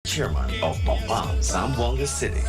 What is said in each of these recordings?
Chairman of Pampang, Zamboanga City.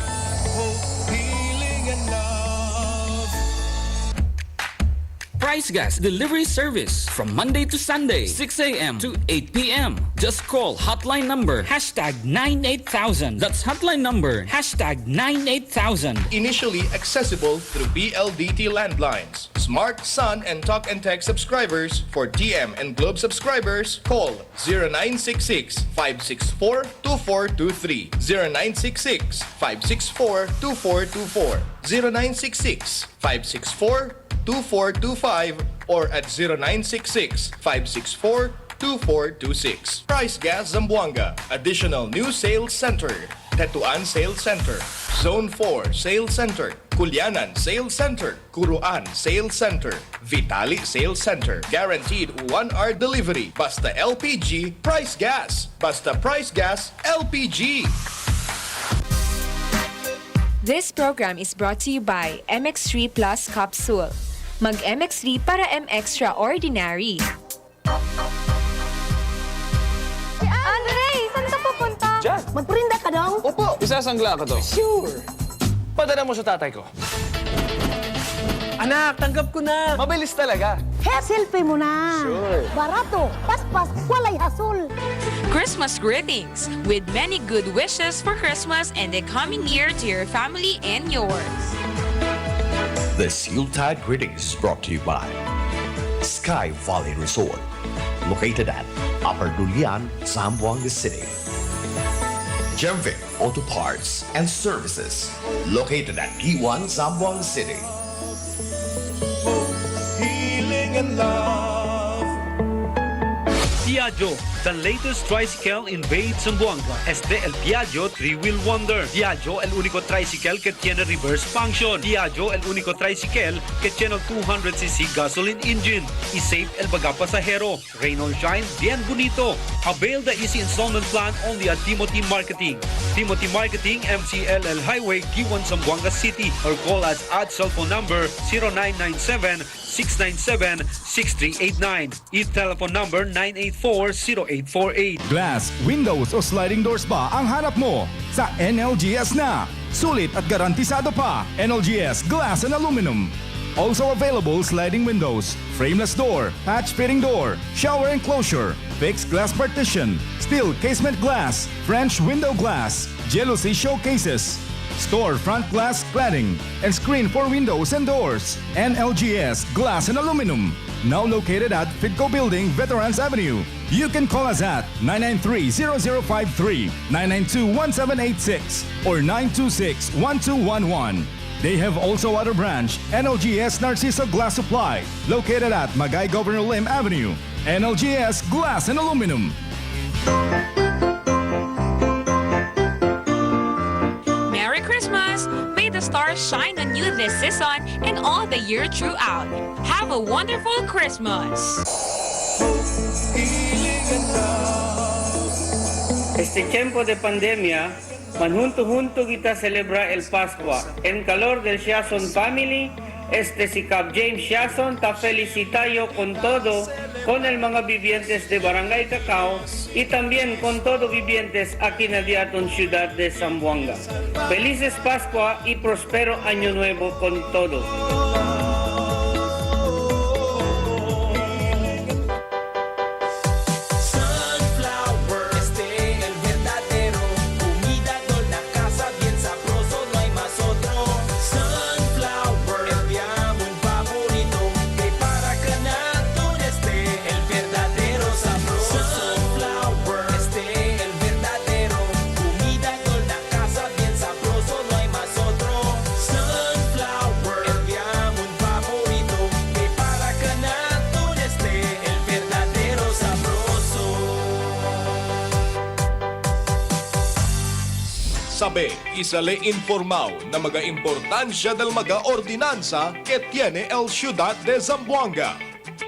Price Gas Delivery Service from Monday to Sunday, 6 a.m. to 8 p.m. Just call hotline number #98000. That's hotline number #98000. Initially accessible through PLDT landlines. Smart, Sun, and Talk and Text subscribers. For TM and Globe subscribers, call 0966-564-2423, 0966-564-2424, 0966-564-2425, or at 0966-564-2426. Price Gas Zamboanga. Additional new sales center. Tetuan Sales Center. Zone 4 Sales Center. Kulianan Sales Center. Kuruan Sales Center. Vitali Sales Center. Guaranteed 1-hour delivery. Basta LPG, Price Gas. Basta Price Gas, LPG. This program is brought to you by MX3 Plus Capsule. Mag MX3 para M-Extraordinary. Andre, saan ka pupunta? Diyan. Magpurinda ka dong? Opo. Isasangla ko to. Sure. Padala mo sa tatay ko. Anak, tanggap ko na. Mabilis talaga. Selfie mo na. Sure. Barato, paspas, walay hasol. Christmas greetings with many good wishes for Christmas and the coming year to your family and yours. This Yuletide greetings is brought to you by Sky Valley Resort, located at Upper Dulian, Zamboanga City. Gemvic Auto Parts and Services, located at P1, Zamboanga City. Healing and love. Piaggio, the latest tricycle invade Zamboanga. El Piaggio 3-wheel wonder. Piaggio, el único tricycle que tiene reverse function. Piaggio, el único tricycle que tiene 200cc gasoline engine. Y safe el baga pasajero. Rain or shine, bien bonito. Avail the easy installment plan only at Timothy Marketing. Timothy Marketing, MCLL Highway, Giwan, Zamboanga City. Or call us at cell phone number 0997-697-6389. E-telephone number 984-0848. Glass, windows o sliding doors ba ang hanap mo? Sa NLGS na! Sulit at garantisado pa! NLGS Glass and Aluminum. Also available sliding windows, frameless door, patch fitting door, shower enclosure, fixed glass partition, steel casement glass, French window glass, jealousy showcases, store front glass cladding, and screen for windows and doors. NLGS Glass and Aluminum. Now located at Fidco Building, Veterans Avenue. You can call us at 993-0053, 992-1786, or 926-1211. They have also other branch, NLGS Narciso Glass Supply, located at Magay Governor Lim Avenue. NLGS Glass and Aluminum. Merry Christmas! May the stars shine on you this season and all the year throughout. Have a wonderful Christmas! Este tiempo de pandemia, manjunto-junto kita celebra el Pascua. En calor del Siason family, si Cap James Siason ta felicitayo con todo, con el mga vivientes de Barangay Cacao y también con todo vivientes aquí na diaton ciudad de Zamboanga. Felices Pascua y prospero Año Nuevo con todos. Sabi, isale informaw na mga importansya del mga ordinansa que tiene el Ciudad de Zamboanga.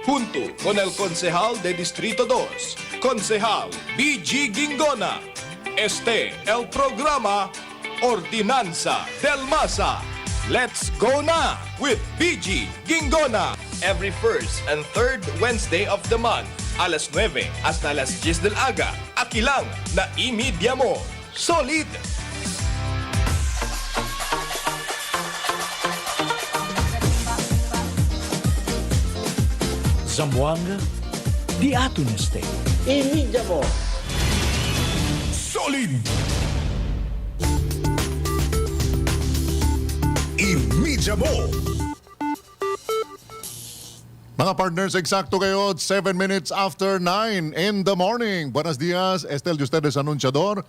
Junto con el Concejal de Distrito 2, Concejal BG Gingona. El programa Ordinansa del Masa. Let's go na with BG Gingona. Every first and third Wednesday of the month, alas 9 hasta alas 10 del aga. Aki lang na i-media mo. solid. Zamboanga, di ato na stay. Solid. Imidya mo! Mga partners, eksakto kayo, 7 minutes after 9 in the morning. Buenos días, Estel de ustedes anunciador.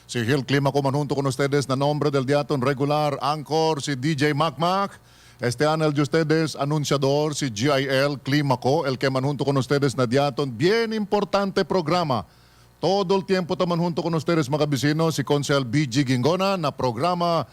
Si Gil Clima manjunto con ustedes na nombre del diaton regular anchor si DJ Macmac. Este Anel de ustedes anunciador si GIL Climaco, el que manjunto con ustedes na diaton. Bien importante programa. Todo el tiempo taman junto con ustedes mga vecinos si Consejal BG Gingona na programa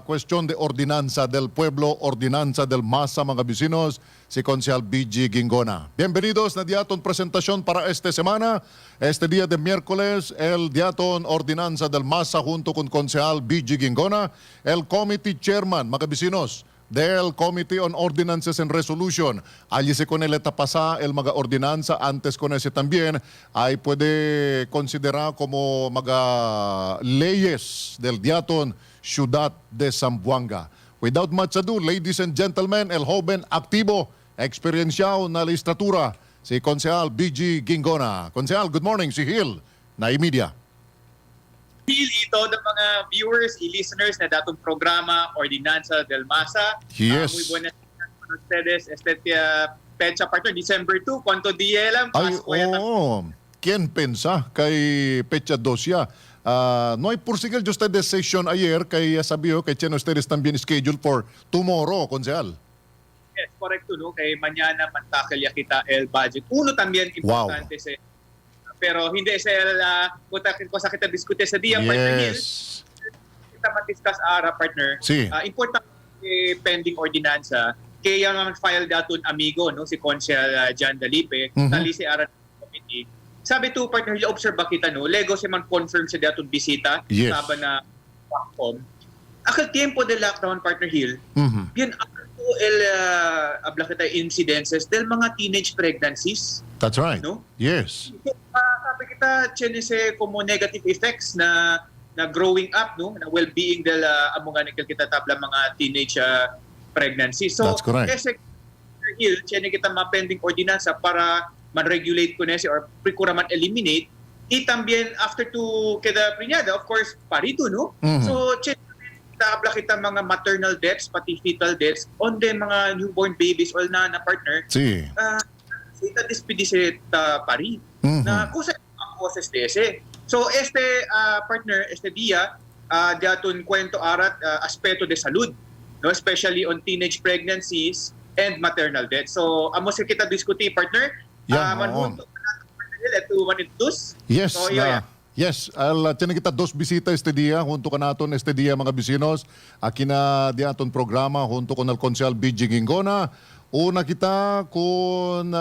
cuestión de Ordinansa del Pueblo, Ordinansa del Masa mga vecinos si Consejal BG Gingona. Bienvenidos na diaton presentación para esta semana. Este día de miércoles, el diaton Ordinansa del Masa junto con Consejal BG Gingona, el Committee Chairman mga vecinos del Committee on Ordinances and Resolution. Allí se con el etapasa el mga ordinanza antes con ese también ay puede considerar como mga leyes del diaton Ciudad de Zamboanga. Without much ado, ladies and gentlemen, el joven aktibo, eksperyensyal na listratura, si Consejal BG Gingona. Consejal, good morning, si Gil, na media. Ito ng mga viewers y listeners na datong programa Ordinansa del Masa. Yes. Muy buenas días con ustedes. Pecha partner, December 2. ¿Cuánto día lang? Ay, oo. ¿Quién pensa kay Pecha 2 ya? No hay porsigil de ustedes session ayer kay sabiho kay tienen ustedes también scheduled for tomorrow, Consejal. Yes, correcto, no? Kay mañana mantakal ya kita el budget. Uno también importante sa pero hindi sa cosa kita diskute sa dia partner. Yes. Kita matiskas ara partner. Si. Importante pending ordinansa kaya naman file daton amigo no si Consejal Jan Dalipe tali si ara committee. Sabi to partner observe kita no lego si man confirm sa daton bisita saban na platform. Akal tiempo de lockdown partner Hill. Bien habla kita incidences del mga teenage pregnancies. That's right. No? Yes. Sabi kita chenese como negative effects na growing up no na well-being del among kita tabla mga teenage pregnancy. So that's correct. Kasi chene kita mapending ordinansa para man-regulate ko nese or procura man eliminate también after to kada prinyada of course parito no. So chene tabla kita mga maternal deaths pati fetal deaths on the mga newborn babies or na partner. Si. Ita despedise pari na kusa ang causes dese. So partner dia daton kwento arat aspeto de salud no especially on teenage pregnancies and maternal death. So amo sa kita diskuti partner manhunto to manidus. Yes. So, yes, tiene kita dos bisita este día junto con naton este día mga vecinos. Aquí na diaton programa junto con el Consejal BG Gingona. Una kita con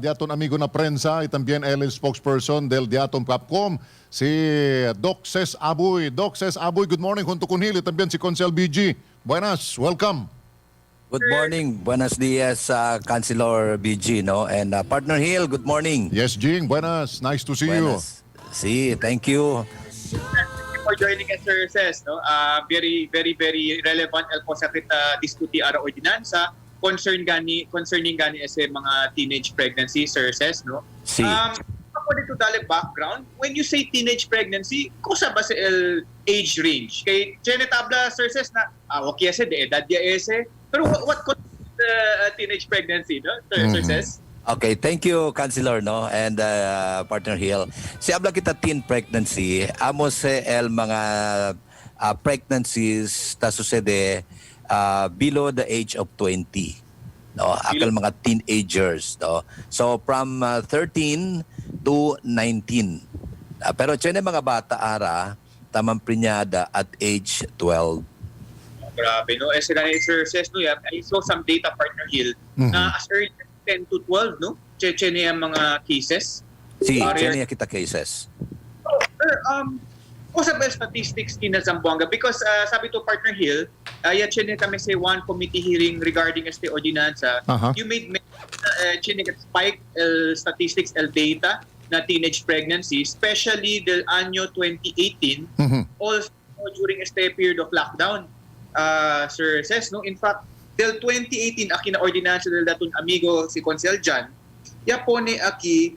diaton amigo na prensa y también el spokesperson del diaton Capcom, si Doc Ces Abuy. Doc Ces Abuy, good morning junto con Hili, también si Consejal BG. Buenas, welcome. Good morning. Buenos dias, Councilor BG, no? And Partner Hill, good morning. Yes, Jing. Buenas. Nice to see Buenas. See, thank you. Thank you for joining us, Sir Ces. No? Very relevant el po sa kita diskuti ara ordinansa concerning gani ese mga teenage pregnancy, Sir Ces, no? Si. Ako dito dali background, when you say teenage pregnancy, kusa ba sa el age range? Kay Janet Abla, Sir Ces, na okay ese, de edad ya ese. Pero what constitutes teenage pregnancy, no? Sir Ces? Okay, thank you, Councilor, no? And Partner Hill. Si abla kita teen pregnancy, amo se el mga pregnancies ta sucede below the age of 20. No, akal mga teenagers, no. So from 13 to 19. Pero tiene mga bata ara tamang prenyada at age 12. Grabe, no? Sila ni Sir Ces, no? I saw some data, Partner Hill, na as early as 10 to 12, no? Cheche niya mga cases. Si, tiene kita cases. Kusa ba statistics kina Zamboanga? Because sabi to Partner Hill, chene kami sa one committee hearing regarding este ordinansa. You made chene spike statistics, data. na teenage pregnancy, especially del anyo 2018, also during a period of lockdown, Sir Ses, no? In fact, del 2018, aki na ordinansa del daton amigo si Consel Jan, yapone aki,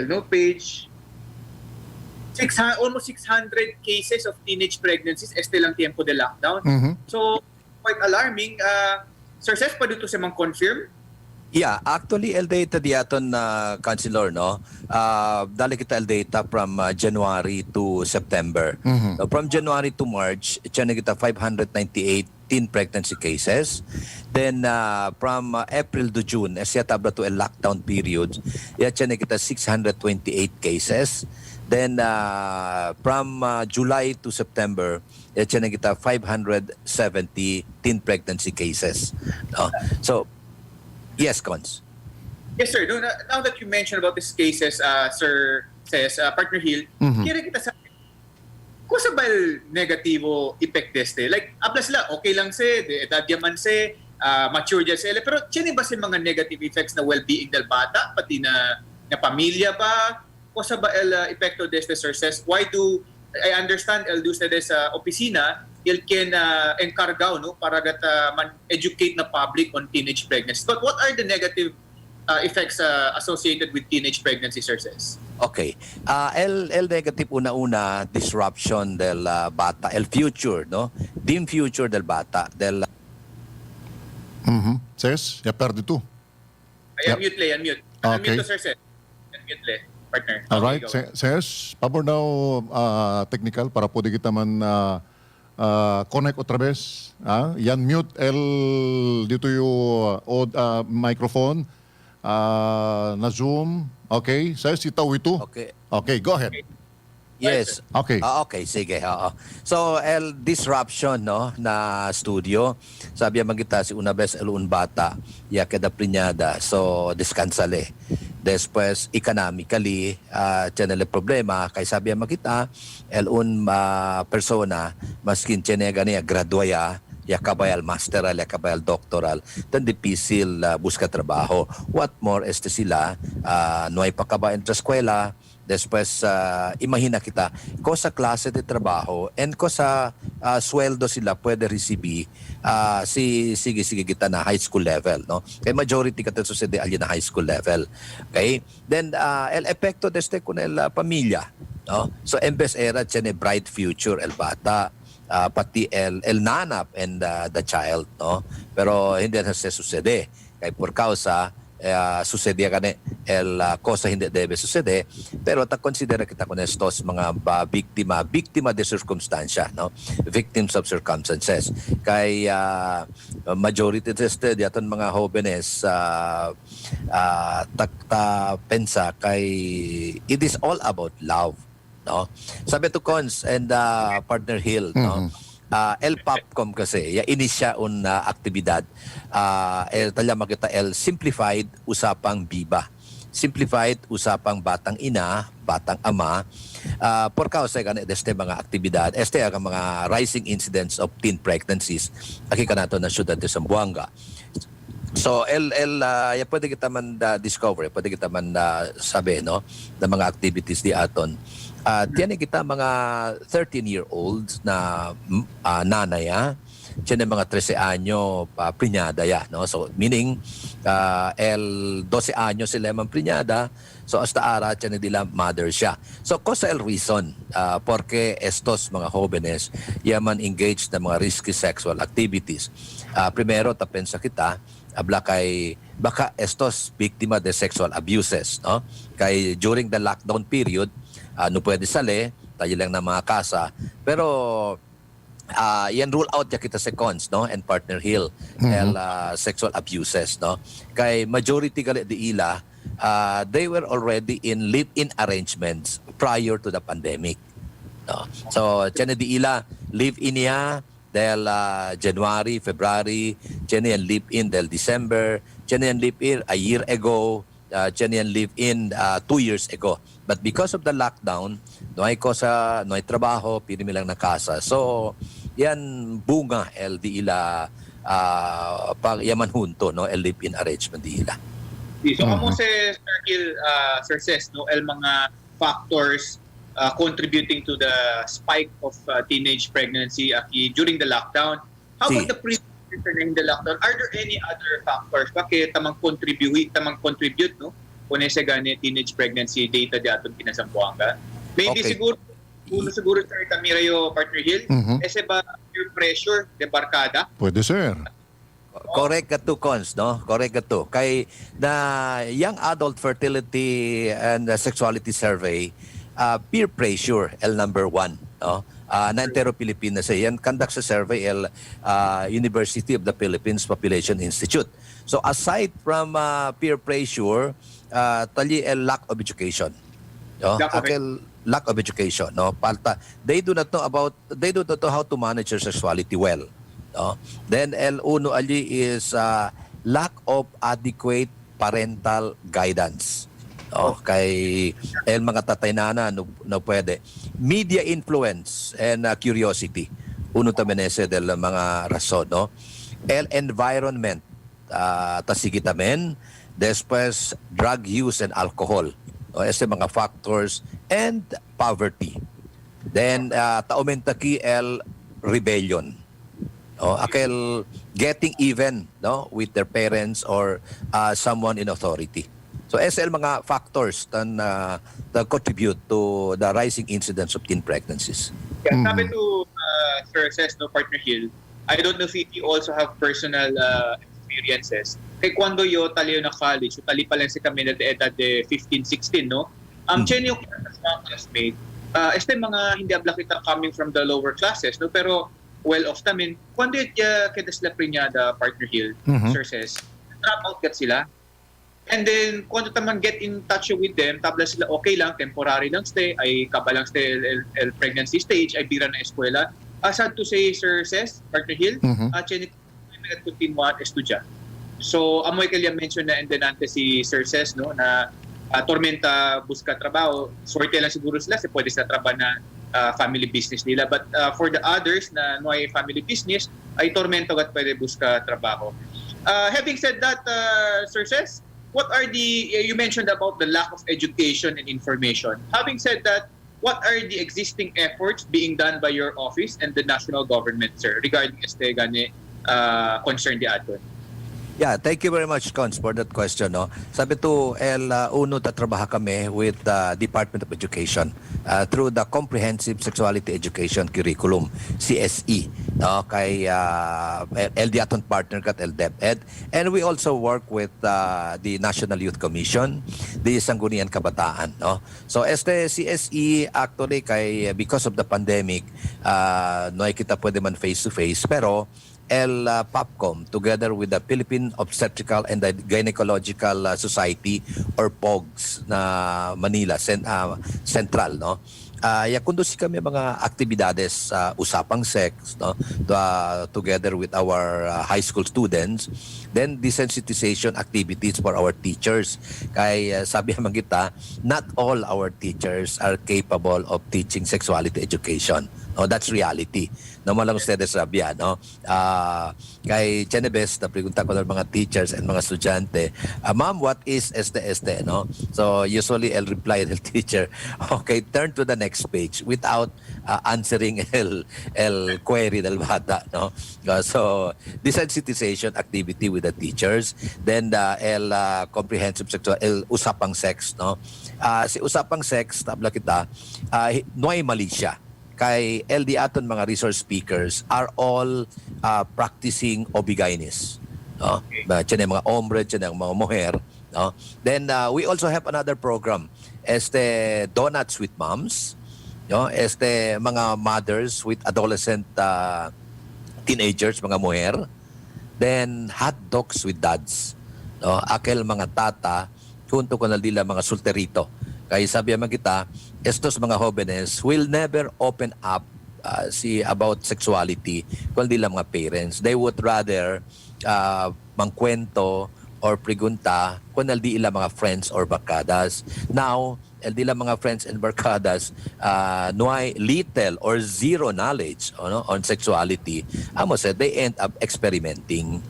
no, page, almost 600 cases of teenage pregnancies este lang tiempo de lockdown. So, quite alarming. Sir Ses, pa dito sa mga confirm? Yeah, actually, el data diaton na councilor, no? Dali kita el data from January to September. So, from January to March, tiyan kita 598 teen pregnancy cases. Then from April to June, as tabla to a lockdown period, tiyan kita 628 cases. Then from July to September, tiyan kita 570 teen pregnancy cases. No? So, yes, Cons. Yes, sir. No, now that you mentioned about these cases, Sir Says, Partner Hill, kira kita sa kung sa bal negatibo effect deste, like, aplas la, okay lang se, de edad yaman se, mature dyan se, pero tiyan ba si mga negative effects na well-being del bata, pati na pamilya ba? Kung sa bal epekto deste, Sir Says, why do, I understand, el do ustedes sa opisina, il can encargao, no, para educate na public on teenage pregnancy. But what are the negative effects associated with teenage pregnancy, Sir Says? Okay. El negative una-una disruption del bata, el future, no? Dim future del bata, del Says, ya perdi tu. Ay, unmute le, unmute. Okay. Unmute to, Sir Says. Unmute le, partner. Alright, Okay, go. Says, pabor daw technical para pwede kita man connect otra vez. Yan mute el dito yung microphone na Zoom. Okay, Says, itaw ito. Okay. Okay, go ahead. Yes. Okay. Okay, sige. Oo. So, el disruption, no, na studio. Sabi ang magita si una vez el un bata, ya queda preñada. So, descansale. Después, economically, tiyan el problema. Kaya sabi ang magita, el un persona, maskin tiyan niya graduaya, ya kabay al masteral, ya kabay al doctoral, tan difícil busca trabajo. What more, sila, no hay pa kabay sa eskwela. Después, imagina kita, ko sa klase de trabajo and ko sa sweldo sila pwede receive sige kita na high school level, no? Kaya majority kata sucede alya na high school level. Okay? Then, el epekto deste con el pamilya, no? So, embes era tiyan bright future el bata, pati el nanap and the child, no? Pero hindi na se sucede. Kaya por causa sucedía kane el cosa hindi debe sucede, pero ta considera kita con estos mga biktima de circumstancia, no, victims of circumstances. Kay majority teste diaton mga jóvenes takta pensa kay it is all about love, no. Sabi to Cons and Partner Hill, no. El Popcom kasi, ya inisya un aktibidad, el talya makita el simplified usapang biba. Simplified usapang batang ina, batang ama, por causa kan deste mga aktibidad, este ang mga rising incidents of teen pregnancies, aki kanato na syudad de Zamboanga. So ya pwede kita man discover, pwede kita man sabi, no, na mga activities di aton. Tiyan kita mga 13-year-olds na nanaya, tiyan mga 13 anyo preñada ya, no? So meaning el 12 anyo sila man preñada, so hasta ara tiyan nila mother siya. So cosa el reason porque estos mga jóvenes yaman engaged na mga risky sexual activities. Primero tapensa kita abla kay baka estos biktima de sexual abuses, no? Kay during the lockdown period no pwede sali, tayo lang na mga kasa. Pero yan rule out ya kita sa Cons, no, and Partner Hill, el sexual abuses, no. Kay majority gali di ila, they were already in live-in arrangements prior to the pandemic, no. So tiyan di ila live-in niya del January, February, tiyan yan live-in del December, tiyan yan live-in a year ago, tiyan yan live-in 2 years ago. But because of the lockdown, no hay cosa, no hay trabaho, pinimi lang na kasa. So, yan bunga el di ila pag yaman hunto, no, el live-in arrangement di ila. So, amo si Sir Gil, Sir Ces, no, el mga factors contributing to the spike of teenage pregnancy during the lockdown. How about the during the lockdown? Are there any other factors? Bakit tamang contribute, no? Kung sa gani teenage pregnancy data di atong kinasampuanga. Maybe siguro Sir Camirayo, Partner Hill, ese ba peer pressure de barkada? Pwede, sir. Correct ka to, Cons, no? Correct ka to. Kay the Young Adult Fertility and Sexuality Survey, peer pressure, number 1, no? Naintero Pilipinas, yan conducts a survey, University of the Philippines Population Institute. So aside from peer pressure, tali lack of education. No? Lack of education, no? They do not know how to manage their sexuality well. No? Then uno ali is lack of adequate parental guidance. No? Kay mga tatay nana no pwede. Media influence and curiosity. Uno tamen del mga rason, no? Environment. Tasigitamen. Después drug use and alcohol. No? Ese mga factors and poverty. Then taumentaki rebellion. Getting even, no, with their parents or someone in authority. So SL mga factors that contribute to the rising incidence of teen pregnancies. Yeah, sabi to Sir Ces, no, Partner Hill, I don't know if you also have personal experiences. Kay kwando yo taliyo na college, tali pa lang si kami na edad de 15, 16, no? Chen yung classmate, este mga hindi abla kita coming from the lower classes, no? Pero well-off namin. Kwando kedas la prinyada, Partner Hill, Sir Ces, drop out kat sila. And then, kwando taman get in touch with them, tabla sila okay lang, temporary lang stay, ay kabalang stay el pregnancy stage, ay bira na eskwela. Sad to say, Sir Ces, Partner Hill, chenit continua estudya. So, amoy kaya mention na endenante si Sir Ces, no, na tormenta busca trabaho. Sorte lang siguro sila, pwede sila trabaho na family business nila. But for the others na no ay family business, ay tormento at pwede busca trabaho. Having said that, Sir Ces, what are you mentioned about the lack of education and information. Having said that, what are the existing efforts being done by your office and the national government, sir, regarding este gani concern di aton? Yeah, thank you very much, Cons, for that question. No? Sabi to, uno tatrabaha kami with the Department of Education through the Comprehensive Sexuality Education Curriculum, CSE, no? Kay LD aton partner kat LDepEd. And we also work with the National Youth Commission, the Sangguniang Kabataan. No? So, este CSE, actually, because of the pandemic, no ay kita pwede man face-to-face, pero POPCOM together with the Philippine Obstetrical and Gynecological Society or POGS na Manila Central, no. Kundusi kami mga aktibidades usapang sex, no, together with our high school students, then desensitization activities for our teachers. Kay sabi naman kita, not all our teachers are capable of teaching sexuality education. No, that's reality. No malang ustedes sabihan, no. Kay Chenebes na pregunta ko ng mga teachers and mga estudyante, ma'am, what is este, no? So usually I'll reply the teacher, okay, turn to the next page without answering el query del bata, no. So desensitization activity with the teachers, then the comprehensive sexual usapang sex, no. Si usapang sex tabla kita, noy mali siya. Kay LD aton mga resource speakers are all practicing obigaines, no? Tiyan mga hombre, tiyan mga mujer, no? Then we also have another program, Donuts with Moms, no? Mga mothers with adolescent teenagers, mga mujer. Then hot dogs with dads, no? Akel mga tata, junto ko na nila mga solterito. Kaya sabi naman kita, estos mga jóvenes will never open up about sexuality kundi lang mga parents. They would rather mangkwento or pregunta kung di ila mga friends or barkadas. Now, di ila mga friends and barkadas no hay little or zero knowledge on sexuality. Amo said, they end up experimenting.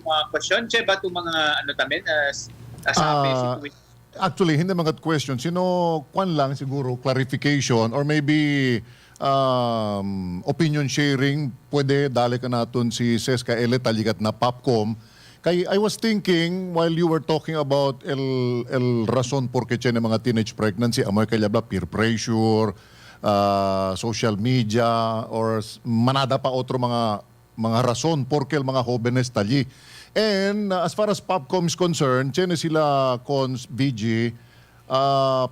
mga question, che ba itong mga ano tamin, sabi, situation? Actually, hindi mga question. Kwan lang siguro, clarification or maybe opinion sharing. Pwede, dali ka natin si Seska Ele taligat na Popcom. I was thinking, while you were talking about el rason por qué tiene mga teenage pregnancy, amoy kaya peer pressure, social media, or manada pa otro mga rason por qué mga jóvenes tali. And as far as Popcom is concerned, tiene sila cons VG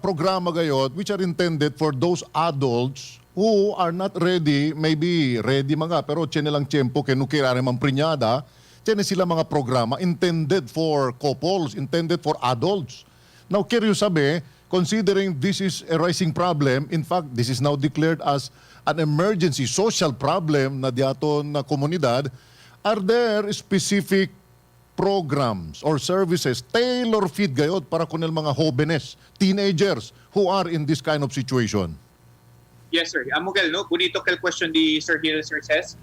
programa gayot which are intended for those adults who are not ready, maybe ready mga, pero tiene lang tiempo que no kirare man prinyada. Tiene sila mga programa intended for couples, intended for adults. Now, curious sabi, considering this is a rising problem, in fact, this is now declared as an emergency social problem na diaton na komunidad, are there specific programs or services tailor-fit gayod para kunil mga jóvenes, teenagers who are in this kind of situation? Yes, sir. Amugel, no? Bonito que el question di Sir Hill, Sir says.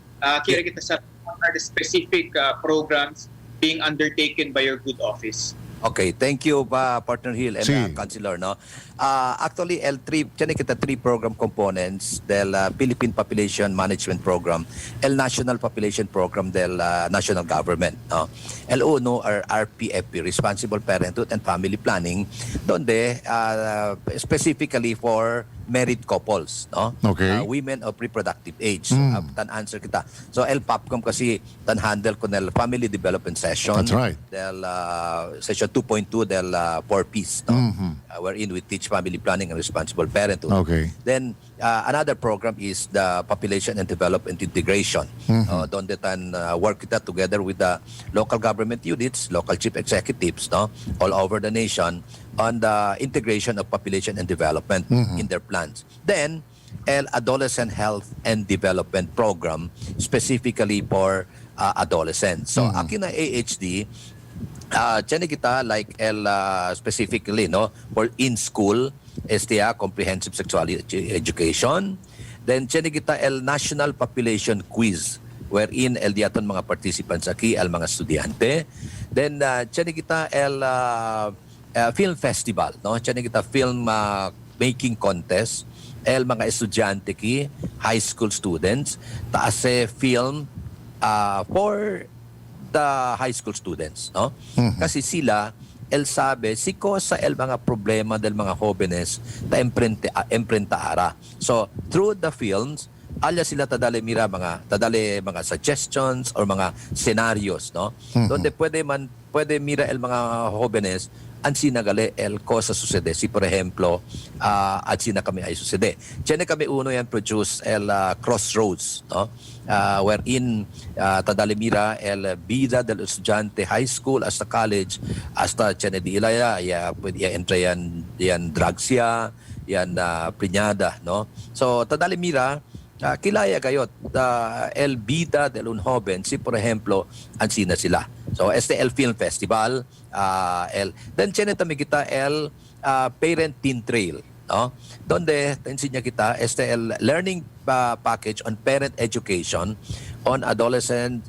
Kira kita sa are the specific programs being undertaken by your good office? Okay, thank you Partner Hill and Councilor. No? Actually, tiene kita 3 program components del Philippine Population Management Program, el National Population Program del National Government. No? El uno are RPFP, Responsible Parenthood and Family Planning, donde specifically for married couples, no? Okay. Women of reproductive age. So, tan answer kita. So, el PAPCOM kasi tan handle ko del Family Development Session. That's right. Del Session 2.2 del 4Ps, no? Wherein we teach family planning and responsible parenthood. Okay. Then, another program is the Population and Development Integration. Donde tan work kita together with the local government units, local chief executives, no? All over the nation on the integration of population and development in their plans. Then, el Adolescent Health and Development Program specifically for adolescents. So, akin na AHD, tiene kita like el specifically, no, for in-school STA, Comprehensive Sexuality Education. Then, tiene kita el National Population Quiz, wherein el diaton mga participants aquí, el mga estudyante. Then, tiene kita el film festival, no? Tiene kita film making contest, el mga estudyante ki, high school students, taase film for the high school students, no? Kasi sila, el sabe, siko sa el mga problema del mga jóvenes ta emprentaara. So, through the films, alya sila tadale mga suggestions or mga scenarios, no? Donde pwede mira el mga jóvenes ang sinagale el cosa sucede. Si por ejemplo, at sina kami ay sucede. Tiene kami uno yan produce el Crossroads, no? Wherein tadale mira el vida del estudiante high school hasta college, hasta tiene di ilaya, pwede entra yan drugs yan prinyada, no? So tadale mira, kilaya gayot el vida del un joven, si por ejemplo ansina sila. So el Film Festival, then tiene también kita el Parent Teen Trail, no? Donde enseña kita el learning package on parent education on adolescent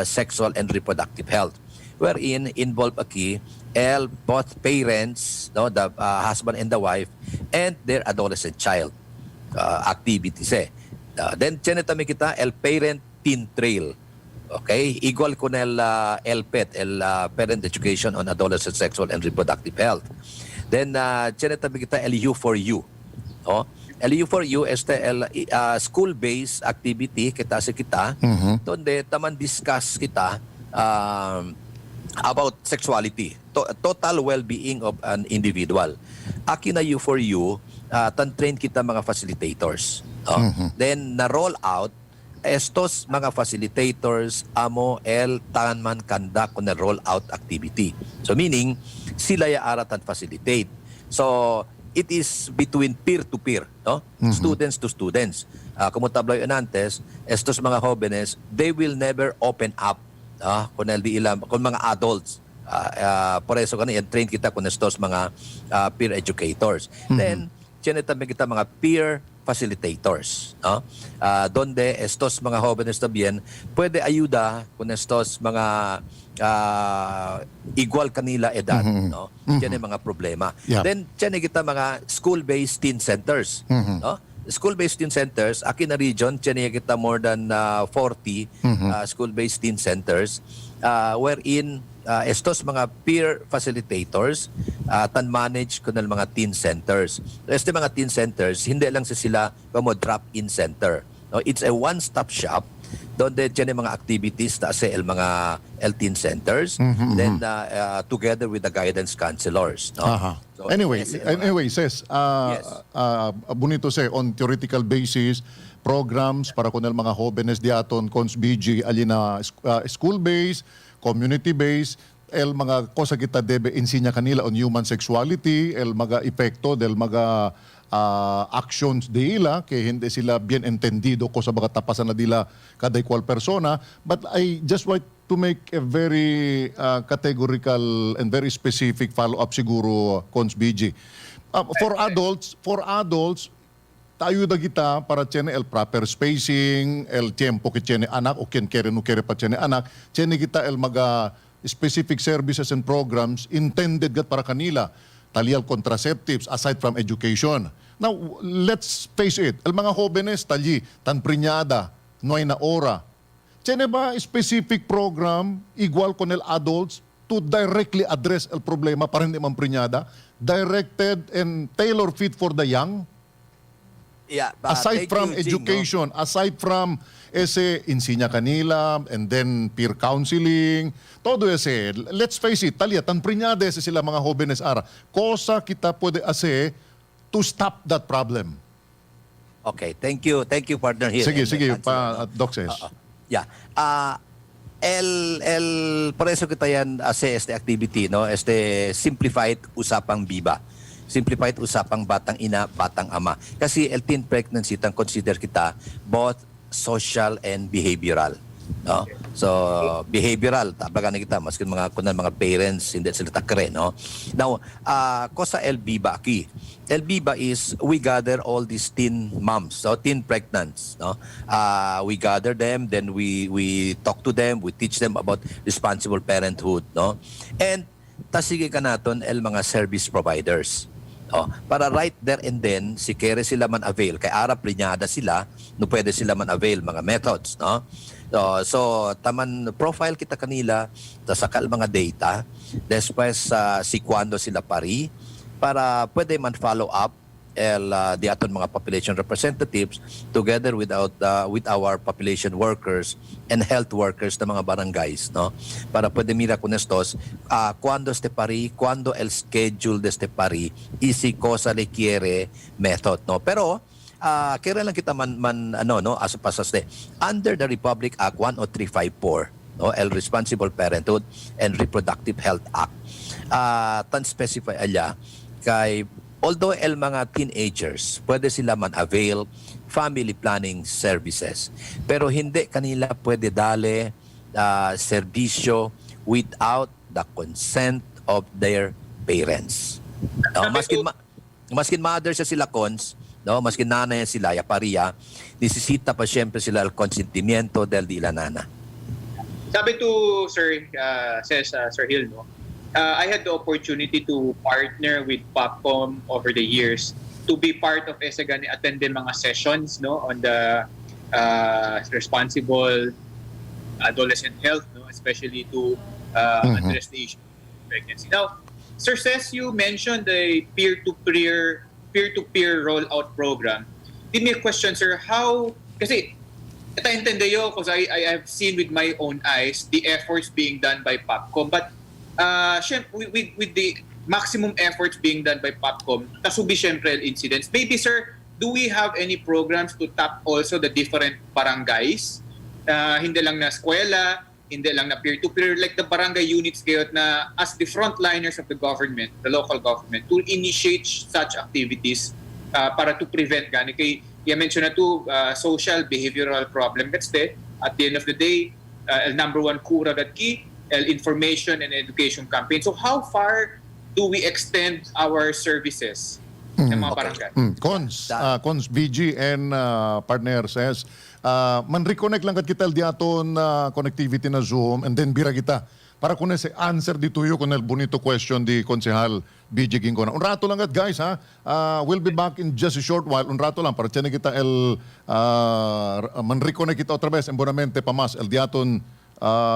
sexual and reproductive health, wherein involved aquí both parents, no, the husband and the wife, and their adolescent child activities. Then tiene también kita el Parent Teen Trail. Okay, igual con el PET, el Parent Education on Adolescent Sexual and Reproductive Health. Then tiene también kita el U4U. No? El U4U el school-based activity kita sa kita, donde taman discuss kita about sexuality, total well-being of an individual. Aki na U4U, tan-train kita mga facilitators. Then na-roll out estos mga facilitators amo el tanman kanda con el roll-out activity. So meaning, sila ya aratan facilitate. So it is between peer-to-peer, no? Students to students. Como tabloy antes, estos mga jóvenes, they will never open up con mga adults. Por eso train kita con estos mga peer educators. Then, tiene también kita mga peer facilitators, no? Donde estos mga jóvenes también puede ayuda con estos mga igual kanila edad, no? Tiene mga problema. Yeah. Then tiene kita mga school-based teen centers, no? School-based teen centers, akin na region, tiene kita more than 40 school-based teen centers wherein estos mga peer facilitators tan-manage ko ng mga teen centers. Este mga teen centers, hindi lang sila como drop-in center. No? It's a one-stop shop donde tiene mga activities ta sa mga teen centers, then together with the guidance counselors. No? So, Anyway, sis, Yes. bonito say, on theoretical basis, programs para kunel mga jóvenes diaton, cons BG, alina school-based, community-based, el mga cosa kita debe insinya kanila on human sexuality, el mga epekto del mga actions dila, kaya hindi sila bien entendido ko sa mga tapasan na dila kada equal persona. But I just want to make a very categorical and very specific follow-up siguro, Cons BG. For adults, tayo da kita para tiene el proper spacing, el tiempo que tiene anak o quien quiere no quiere pa tiene anak, tiene kita el mga specific services and programs intended gat para kanila, talial contraceptives aside from education. Now, let's face it, el mga jóvenes tali tan preñada, no hay na ora. Tiene ba specific program igual con el adults to directly address el problema para hindi man preñada, directed and tailor fit for the young? Yeah, Aside thank from you, Jing, education, aside from ese insinya kanila and then peer counseling, todo ese, let's face it, talya, tan preñada ese sila mga jóvenes ara. Cosa kita pwede ase to stop that problem? Okay, thank you partner here. Sige, Doc says. Yeah. Por eso kita yan este activity, no? Este simplified usapang biba. Simplified usapang batang ina, batang ama. Kasi el teen pregnancy tang consider kita both social and behavioral. No? So behavioral, tabagan na kita maskin mga kunan mga parents hindi sila takre, no. Now, kosa el biba aki. El biba is we gather all these teen moms, so teen pregnants, no. We gather them, then we talk to them, we teach them about responsible parenthood, no. And tasige ka naton el mga service providers. Oh, para right there and then si kere sila man avail kay ara preñada sila no pwede sila man avail mga methods, no. So taman profile kita kanila ta sakal mga data después si cuando sila pari para pwede man follow up the aton mga population representatives together with our population workers and health workers ng mga barangays, no, para pwede mira con estos cuando este pari, cuando el schedule de este pari y si cosa le quiere method, no. Pero kaya lang kita man no as pasas under the Republic Act 10354, no, el Responsible Parenthood and Reproductive Health Act, tan specify alya kay although el mga teenagers, pwede sila man avail family planning services. Pero hindi kanila pwede dale serbisyo without the consent of their parents. No, maskin mother sila cons, no, maskin nanay sila ya paria, nisisita pa siyempre sila el consentimiento del di la nana. Sabi to Sir Hill, no, I had the opportunity to partner with POPCOM over the years to be part of ESEGAN, attend din mga sessions, no, on the responsible adolescent health, no, especially to address the issue of pregnancy. Now, Sir Ces, you mentioned the peer-to-peer rollout program. Give me a question, sir. How, kasi ito entendeyo because I have seen with my own eyes the efforts being done by POPCOM, but with the maximum efforts being done by POPCOM, kasubi syempre incidents. Maybe, sir, do we have any programs to tap also the different barangays? Hindi lang na eskwela, hindi lang na peer-to-peer, like the barangay units kayo na as the frontliners of the government, the local government, to initiate such activities para to prevent gani. Kay mention na to social behavioral problem. That's at the end of the day, number one kura that key, information and education campaign. So how far do we extend our services sa mga barangay. Cons BG and partner says, man reconnect lang kat kita diaton connectivity na Zoom and then bira kita. Para kung se answer di tuyo kung bonito question di Konsehal BG Gingona. Un rato lang kat guys ha. We'll be back in just a short while. Un rato lang para tiyan kita man reconnect kita otra vez en bonamente pamas el diaton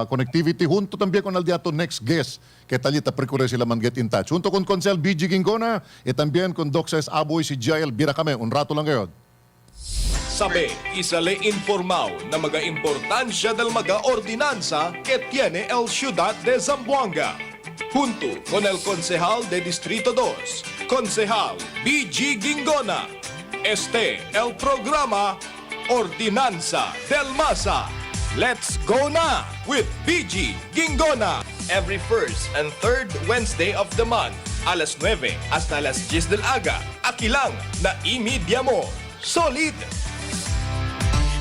connectivity junto también con el diato next guest que talita procure sila man get in touch junto con Consel BG Gingona y también con Doc Ses Aboy si Jael bira kami un rato lang ngayon. Sabi, isale informaw na mga importansya del mga ordinansa que tiene el Ciudad de Zamboanga. Junto con el Concejal de Distrito 2, Concejal BG Gingona. Este el programa Ordinansa del Masa. Let's go na with BG Gingona. Every first and third Wednesday of the month, alas 9 hasta alas 10 del aga. Aki lang na i-media mo. Solid!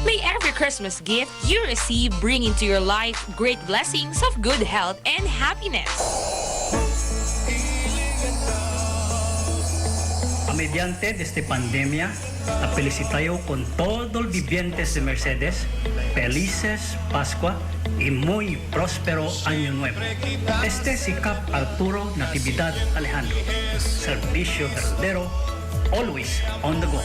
May every Christmas gift you receive bring into your life great blessings of good health and happiness. Mediante de esta pandemia, felicitayo con todo el vivientes de Mercedes, felices Pascua y muy próspero Año Nuevo. Este es Cap Arturo Natividad Alejandro, Servicio Verdadero, always on the go.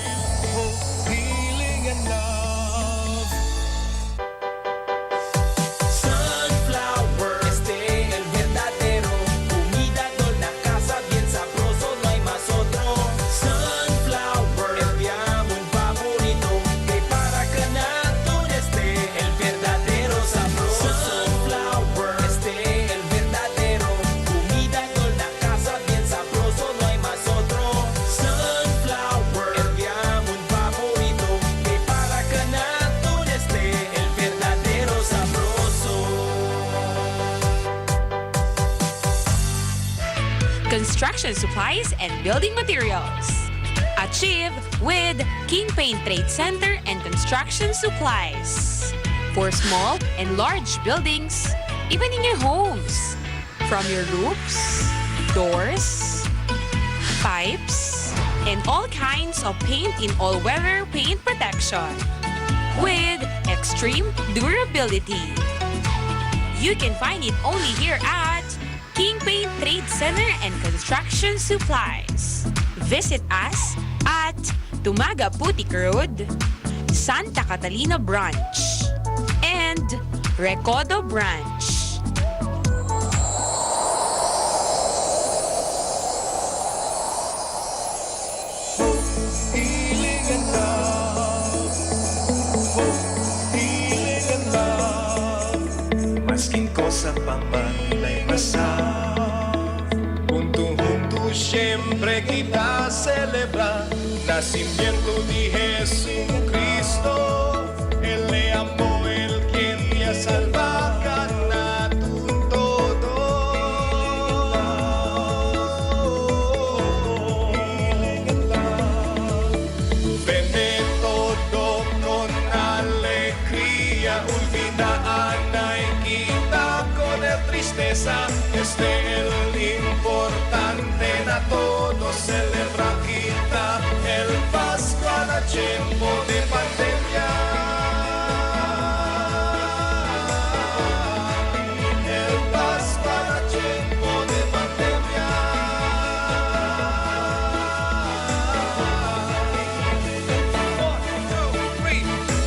Construction supplies and building materials. Achieve with King Paint Trade Center and Construction Supplies. For small and large buildings, even in your homes. From your roofs, doors, pipes, and all kinds of paint in all-weather paint protection. With extreme durability. You can find it only here at King Paint Trade Center and Construction Supplies. Visit us at Tumaga Putik Road, Santa Catalina Branch, and Recodo Branch. Masking cosa pa man ay masa. Junto siempre kita celebra nacimiento de Jesucristo. Él le amó, el quien te salva gana todo. Vende todo con alegría, olvidar tristeza, este el importante na todo celebra kita el Pascua na tiempo de pandemia. El Pascua na tiempo de pandemia.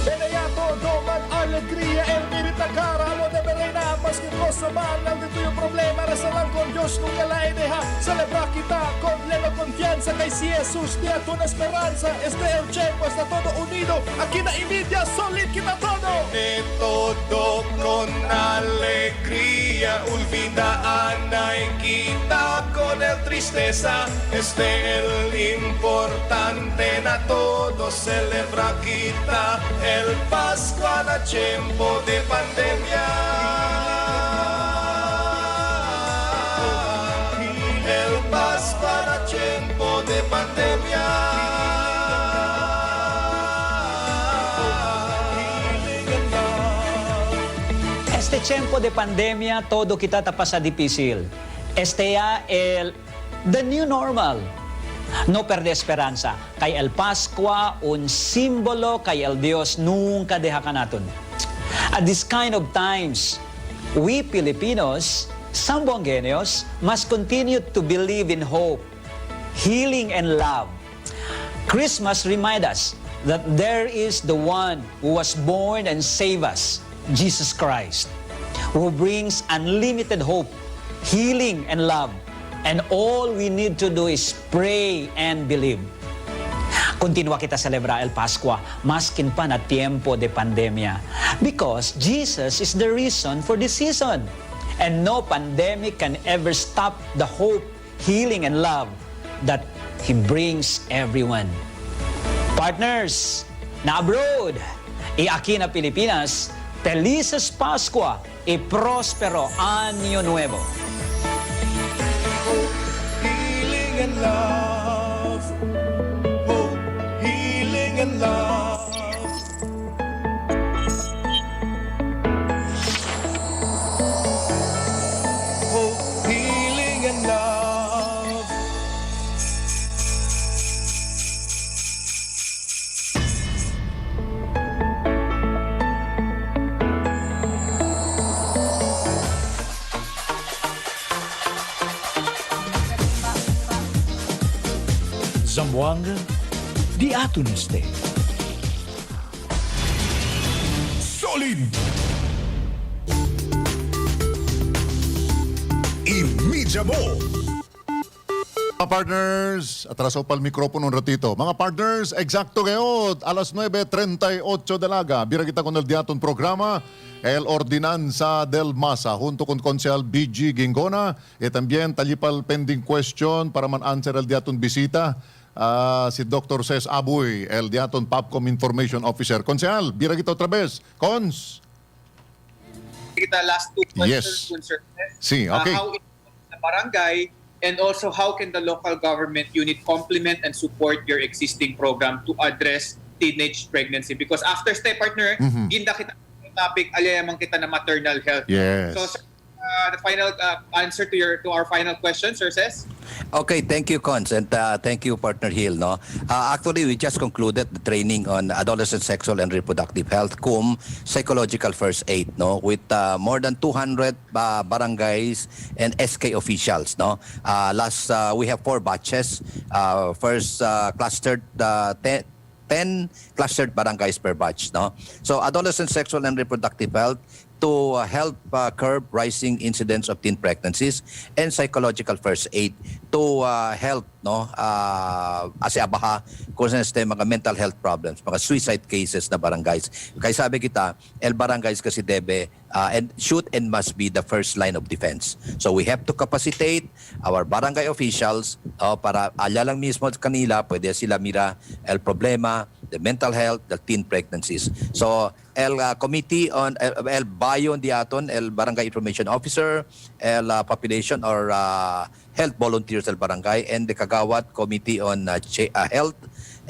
Ven ya todo man alegría, el mirita cara, lo de Belena, más que cosa mal, de tuyo problema, rezalan con Dios, nunca la deja. Celebra kita con plena confianza, que si Jesús te da una esperanza. Este el tiempo está todo unido, aquí na Emilia, solid kita todo. De todo con alegría, olvidaan ay kita con el tristeza. Este el importante na todo celebra kita el Pascua na tiempo de pandemia. El Pascua na tiempo de pandemia. Este tiempo de pandemia, todo kita tapasa difícil. Este ya the new normal. No perde esperanza. Kay El Pascua, un simbolo kay El Dios nunca deja ka natin. At this kind of times, we Filipinos, Sambuangueños, must continue to believe in hope, healing, and love. Christmas reminds us that there is the one who was born and saved us, Jesus Christ, who brings unlimited hope, healing, and love. And all we need to do is pray and believe. Continua kita celebra el Pascua, maskin pa na tiempo de pandemia. Because Jesus is the reason for this season. And no pandemic can ever stop the hope, healing, and love that He brings everyone. Partners, na abroad, aquí na Pilipinas, Felices Pascua y Prospero Año Nuevo. Healing and love. Hope, healing and love. Hope, healing and love. Zamboanga, di ato neste. Solid. Imidya mo. Mga partners, atraso pa ang mikropono un ratito. Mga partners, eksakto ngayon, alas 9:38 dalaga. Bira kita con el diaton programa, el Ordinansa del Masa, junto con Konsehal BG Gingona, y también talipal pending question para man answer el diaton bisita, si Dr. Ces Abuy, el diaton PAPCOM Information Officer. Konsehal, bira kita otra vez. Cons. Kita last two questions, Yes. Sir. Sí, okay. How it the barangay, and also how can the local government unit complement and support your existing program to address teenage pregnancy? Because after stay partner, ginda kita yung topic, alayamang kita na maternal health. Yes. So sir, the final answer to our final question, Sir Ces? Okay, thank you, Cons, and thank you, Partner Hill. No, actually, we just concluded the training on adolescent sexual and reproductive health, cum psychological first aid. No, with more than 200 barangays and SK officials. No, we have 4 batches. First clustered 10 clustered barangays per batch. No, so adolescent sexual and reproductive health to help curb rising incidents of teen pregnancies, and psychological first aid to help asiabaha kung sa mga mental health problems, mga suicide cases na barangays. Kaya sabi kita, el barangays kasi debe and should and must be the first line of defense. So we have to capacitate our barangay officials para alalang mismo kanila, pwede sila mira el problema, the mental health, the teen pregnancies. So el committee on el bayon diaton, el barangay information officer, el population or health volunteers del barangay, and the kagawad committee on health,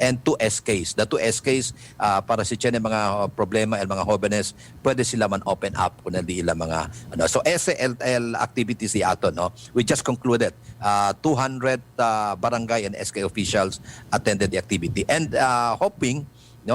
and 2 SKs. The 2 SKs para si Chen mga problema el mga jóvenes, pwede sila man open up kung hindi ila mga So SLL activities di ato, no. We just concluded 200 barangay and SK officials attended the activity, and hoping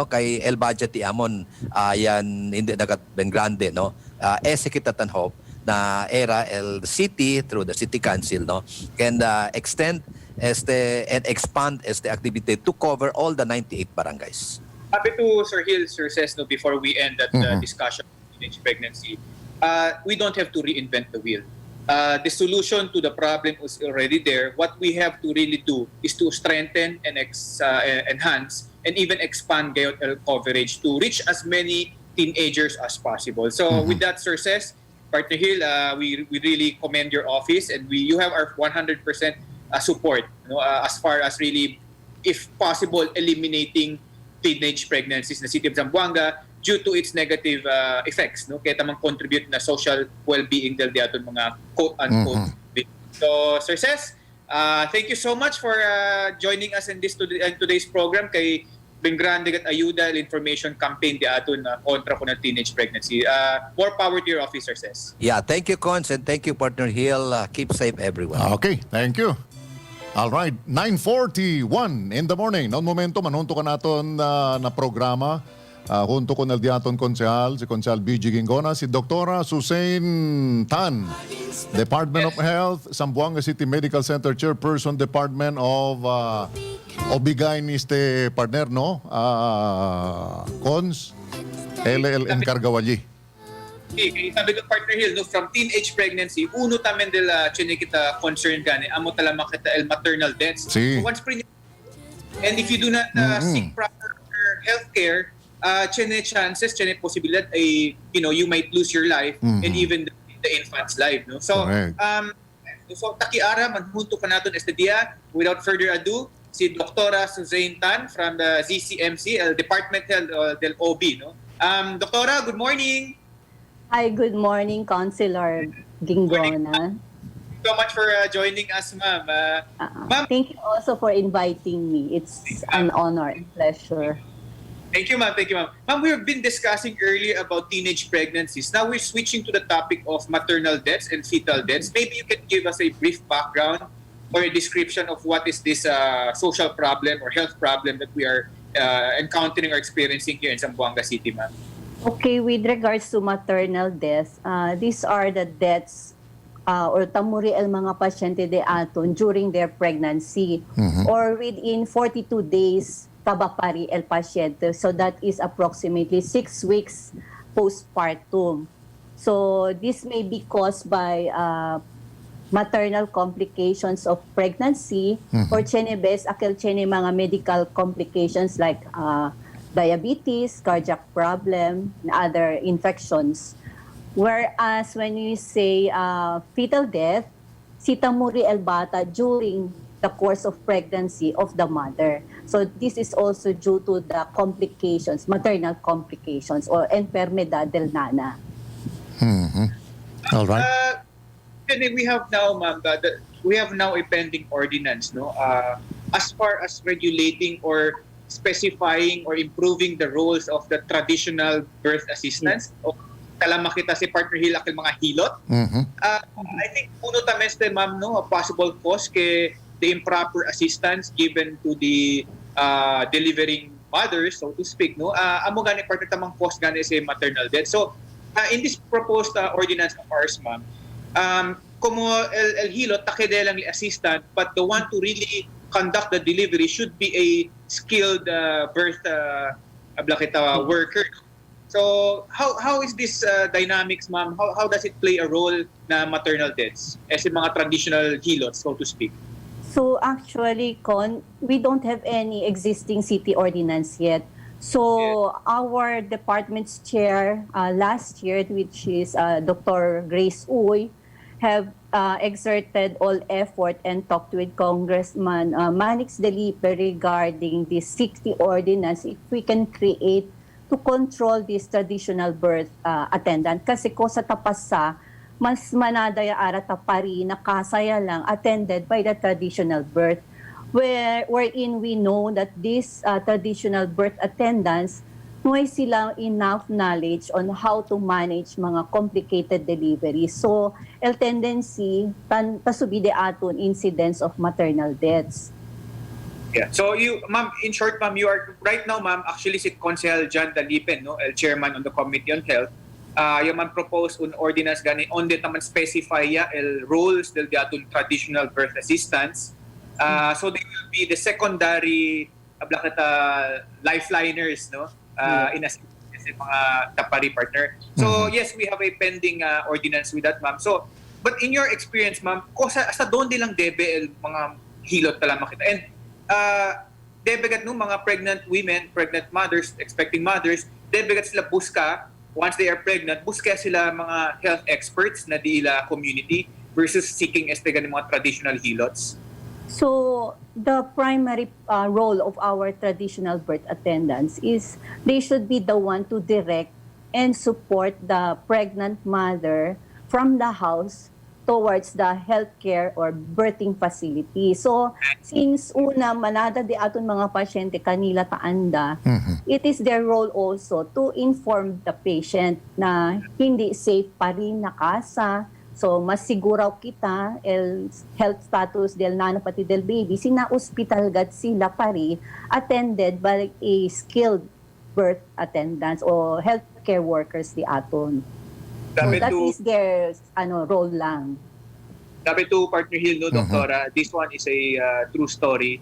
kay el budget ti amon yan hindi nagat ben grande, no. Kita hope na era el city through the city council, no, can extend and expand the activity to cover all the 98 barangays. Happy to Sir Hill, Sir Ces, before we end that discussion on teenage pregnancy, we don't have to reinvent the wheel. The solution to the problem is already there. What we have to really do is to strengthen and enhance and even expand coverage to reach as many teenagers as possible. So with that, Sir Ces, Partner Hill, we really commend your office, and you have our 100% support as far as really, if possible, eliminating teenage pregnancies in the city of Zamboanga due to its negative effects. Kaya tamang contribute na social well-being del diaton mga quote-unquote. So, Sir Ces, thank you so much for joining us in today's program kay Bengrande kat ayuda information campaign di aton kontra ko ng teenage pregnancy. More power to your office, Sir Ces. Yeah, thank you, Cons, and thank you, Partner Hill. Keep safe, everyone. Okay, thank you. Alright, 9:41 in the morning. Noong momento, manunto ka naton na programa. Junto con el diaton konsehal, si Konsehal BG Gingona, si Doktora Susain Tan, Department of Health, Zamboanga City Medical Center Chairperson, Department of Obigay ni este partner, no? Cons, LLN Cargawali. Sabi ko, Partner Hill, no, from teenage pregnancy, uno tamen del kita concern gani, amo tala makita el maternal deaths. Si. So once and if you do not seek proper health care, chances, posibilidad ay, you might lose your life and even the infant's life, no? So, so takiara, manhunto ka natin este dia. Without further ado, si Doktora Susain Tan from the ZCMC, Department Health del OB, no? Doktora, good morning. Hi, good morning, Councilor Gingona. Thank you so much for joining us, ma'am. Ma'am, thank you also for inviting me. It's an honor and pleasure. Thank you, ma'am. Thank you, ma'am. Ma'am, we've been discussing earlier about teenage pregnancies. Now we're switching to the topic of maternal deaths and fetal deaths. Maybe you can give us a brief background or a description of what is this social problem or health problem that we are encountering or experiencing here in Zamboanga City, ma'am. Okay, with regards to maternal deaths, these are the deaths or tamuri el mga pasyente de aton during their pregnancy or within 42 days tabapari el pasyente. So that is approximately 6 weeks postpartum. So this may be caused by maternal complications of pregnancy or chenebes akil chene mga medical complications like diabetes, cardiac problem, and other infections. Whereas when you say fetal death, sitamuri el bata during the course of pregnancy of the mother. So this is also due to the complications, maternal complications or enfermedad del nana. All right. We have now, ma'am, we have now a pending ordinance, no? As far as regulating or specifying or improving the roles of the traditional birth assistants. O tala makita si Partner Hill akil mga hilot. I think uno tameste, ma'am, no, a possible cause ke the improper assistance given to the delivering mothers, so to speak, no. Amo gani partner tamang cause gani si maternal death. So in this proposed ordinance of ours, ma'am, como el hilot takedelang assistant, but the one to really conduct the delivery should be a skilled birth worker. So how is this dynamics, ma'am? How does it play a role na maternal deaths as in mga traditional hilots, so to speak? So actually, we don't have any existing city ordinance yet. So our department's chair last year, which is Dr. Grace Uy, have exerted all effort and talked with Congressman Manix Delipe regarding this 60 ordinance if we can create to control this traditional birth attendant. Kasi ko sa tapasa, mas manadaya arata pari na kasaya lang attended by the traditional birth. Wherein we know that these traditional birth attendants may silang enough knowledge on how to manage mga complicated deliveries. So, el tendency, pasubide aton incidents of maternal deaths. Yeah. So, ma'am, in short, ma'am, you are, right now, ma'am, actually si Konsehal Jan Dalipen, no, el chairman on the Committee on Health, yung man propose un ordinance gani, onde taman specify el roles del aton traditional birth assistants. So, they will be the secondary, lifeliners, no? In a mga tapari partner. So yes, we have a pending ordinance with that, ma'am. So, but in your experience, ma'am, sa doon lang debe mga hilot tala makita. And debegat no mga pregnant women, pregnant mothers, expecting mothers, debegat sila buska once they are pregnant, buska sila mga health experts na diila community versus seeking estegan ng mga traditional hilots. So, the primary role of our traditional birth attendants is they should be the one to direct and support the pregnant mother from the house towards the healthcare or birthing facility. So, since una manada di aton mga pasyente kanila taanda, it is their role also to inform the patient na hindi safe pa rin na kasa So, mas siguraw kita, el health status del nano pati del baby, sina-hospital gat sila pari, attended by a skilled birth attendants o healthcare workers di aton. So, that is their role lang. Sabi to Partner Hill, no, Doktora, this one is a true story.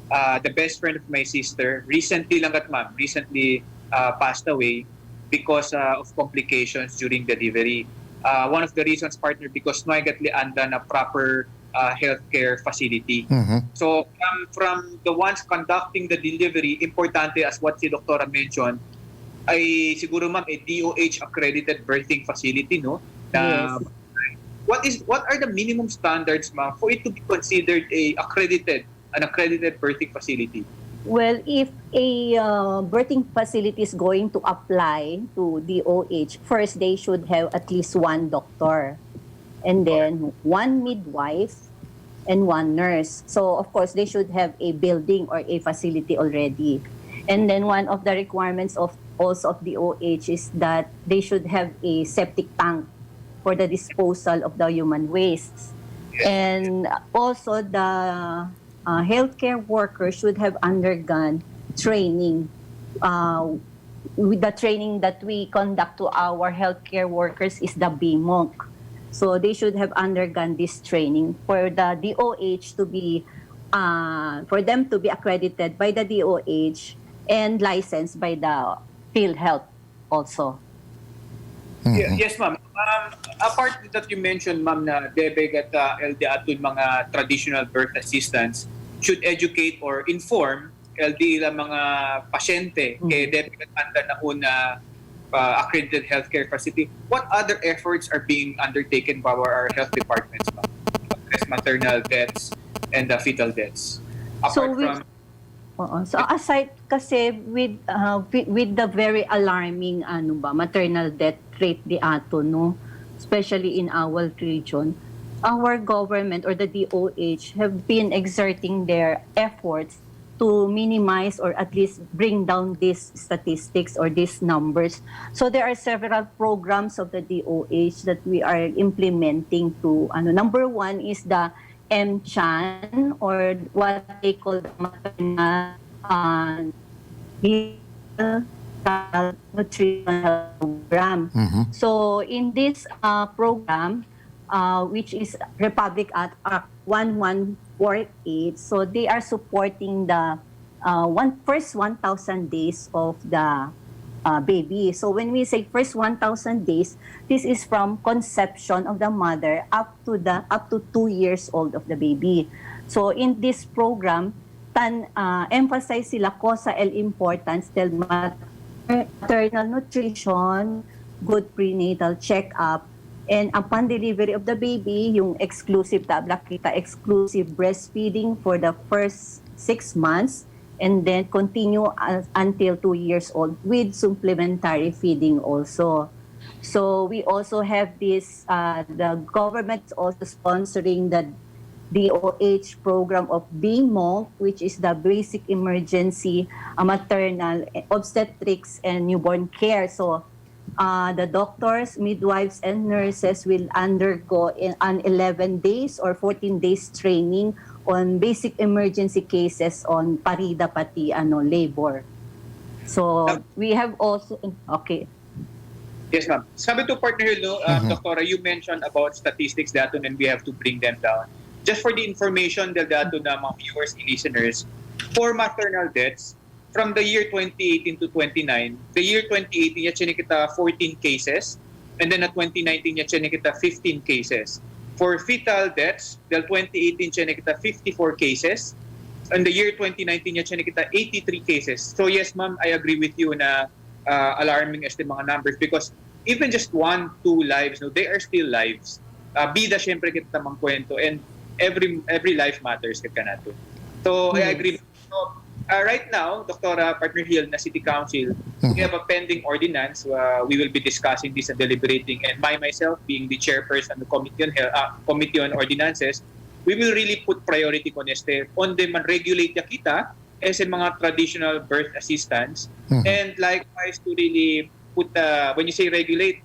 The best friend of my sister, recently passed away because of complications during delivery. One of the reasons, partner, because no gatli anda na proper healthcare facility. So from the ones conducting the delivery, importante as what si Doktora mentioned, ay siguro ma'am a DOH accredited birthing facility, no? Yes. What are the minimum standards, ma'am, for it to be considered an accredited birthing facility? Well, if a birthing facility is going to apply to DOH, first they should have at least one doctor, and then one midwife, and one nurse. So, of course, they should have a building or a facility already. And then one of the requirements of DOH is that they should have a septic tank for the disposal of the human wastes. And also the healthcare workers should have undergone training. With the training that we conduct to our healthcare workers is the BMONC. So they should have undergone this training for the DOH to be, for them to be accredited by the DOH and licensed by the PhilHealth also. Yes, ma'am. Apart that you mentioned, ma'am, na DBEG at LD aton mga traditional birth assistants should educate or inform LD la mga pasyente kay DBEG at anda na una accredited healthcare facility. What other efforts are being undertaken by our health departments, ma'am? Maternal deaths and fetal deaths. Apart So aside kasi with the very alarming maternal death rate di ato, no, especially in our region, our government or the DOH have been exerting their efforts to minimize or at least bring down these statistics or these numbers. So there are several programs of the DOH that we are implementing to number one is the MCHAN, or what they call the maternal nutrition program. So in this program, which is Republic Act 1148, so they are supporting the first 1,000 days of the baby. So when we say first 1,000 days, this is from conception of the mother up to 2 years old of the baby. So in this program, emphasize sila ko sa importance del maternal nutrition, good prenatal check-up, and upon delivery of the baby, yung exclusive exclusive breastfeeding for the first 6 months, and then continue until 2 years old with supplementary feeding also. So we also have this, the government is also sponsoring the DOH program of BMONC, which is the Basic Emergency Maternal Obstetrics and Newborn Care. So the doctors, midwives, and nurses will undergo an 11 days or 14 days training on basic emergency cases on parida pati labor. So we have also Yes, ma'am. Sabi to Partner Hill, Doctora, you mentioned about statistics dato and we have to bring them down. Just for the information dato na mga viewers and listeners, for maternal deaths from the year 2018 to 29, the year 2018 ya kita 14 cases, and then at 2019 ya kita 15 cases. For fetal deaths, del 2018 kita 54 cases, and the year 2019 kita 83 cases. So yes, ma'am, I agree with you na alarming as the mga numbers, because even just 1-2 lives, no, they are still lives. Bida syempre kita mang kwento, and every life matters kita nato. So I agree. So, right now, Doktora, Partner Hill, na City Council, we have a pending ordinance. We will be discussing this and deliberating. And myself, being the chairperson of the Committee on Ordinances, we will really put priority on the man-regulate kita as in mga traditional birth assistants. And likewise, to really put, when you say regulate,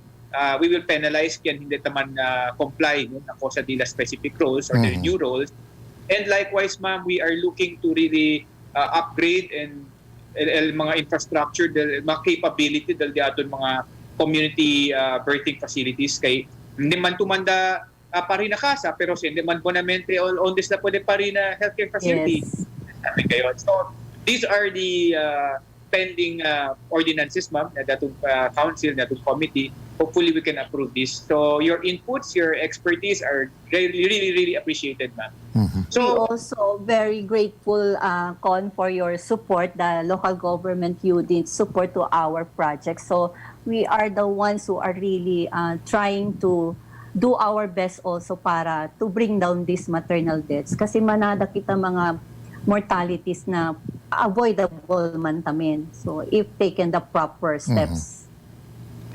we will penalize yan hindi naman comply no, ng COSA DILA specific roles or their new roles. And likewise, ma'am, we are looking to really upgrade and mga infrastructure, mga capability dahil aton mga community birthing facilities kay hindi man tumanda pa rin na kasa pero hindi man bonamente on this na pwede pa rin na healthcare facility. Yes. So these are the pending ordinances, ma'am, na datong council, datong committee. Hopefully we can approve this. So your inputs, your expertise are really appreciated, ma'am. So we also very grateful, Con, for your support, the local government unit support to our project. So we are the ones who are really trying to do our best also para to bring down these maternal deaths. Kasi manada kita mga mortalities na avoidable man tamin. So if taken the proper steps.